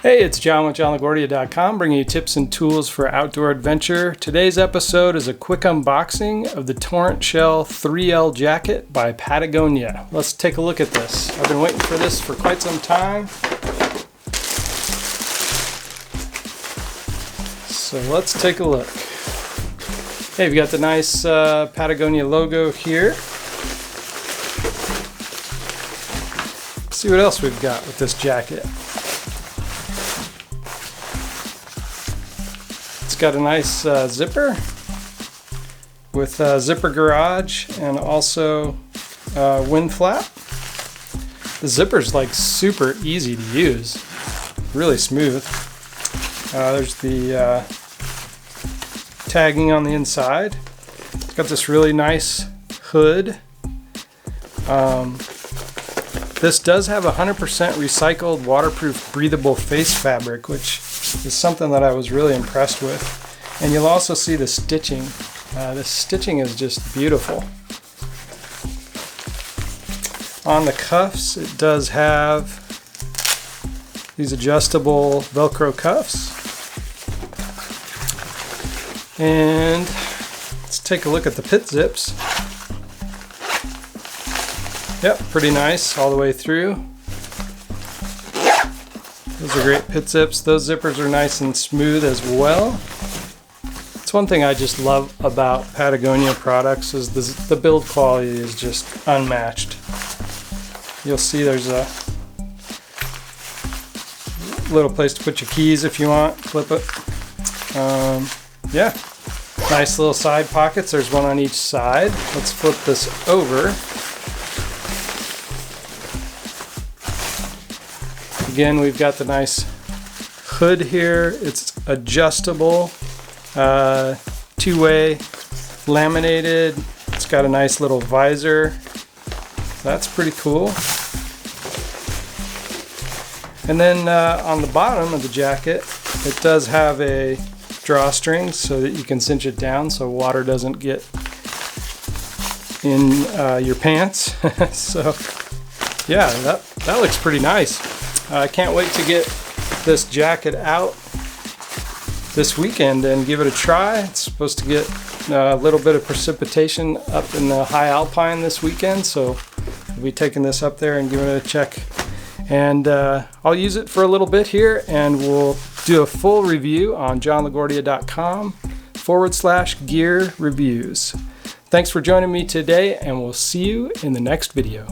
Hey, it's John with JohnLaGuardia.com, bringing you tips and tools for outdoor adventure. Today's episode is a quick unboxing of the Torrentshell 3L jacket by Patagonia. Let's take a look at this. I've been waiting for this for quite some time. So let's take a look. Hey, we've got the nice Patagonia logo here. Let's see what else we've got with this jacket. It's got a nice zipper with a zipper garage and also wind flap. The zipper's like super easy to use, really smooth. There's the tagging on the inside. It's got this really nice hood. This does have 100% recycled, waterproof, breathable face fabric, which is something that I was really impressed with. And you'll also see the stitching. The stitching is just beautiful. On the cuffs, it does have these adjustable Velcro cuffs. And let's take a look at the pit zips. Yep, pretty nice all the way through. Those are great pit zips. Those zippers are nice and smooth as well. It's one thing I just love about Patagonia products is the build quality is just unmatched. You'll see there's a little place to put your keys if you want. Flip it. Yeah, nice little side pockets. There's one on each side. Let's flip this over. Again, we've got the nice hood here. It's adjustable, two-way, laminated. It's got a nice little visor. That's pretty cool. And then on the bottom of the jacket, it does have a drawstring so that you can cinch it down so water doesn't get in your pants. So yeah, that looks pretty nice. I can't wait to get this jacket out this weekend and give it a try. It's supposed to get a little bit of precipitation up in the high alpine this weekend, so we'll be taking this up there and giving it a check. And I'll use it for a little bit here, and we'll do a full review on johnlaguardia.com/gear reviews. Thanks for joining me today, and we'll see you in the next video.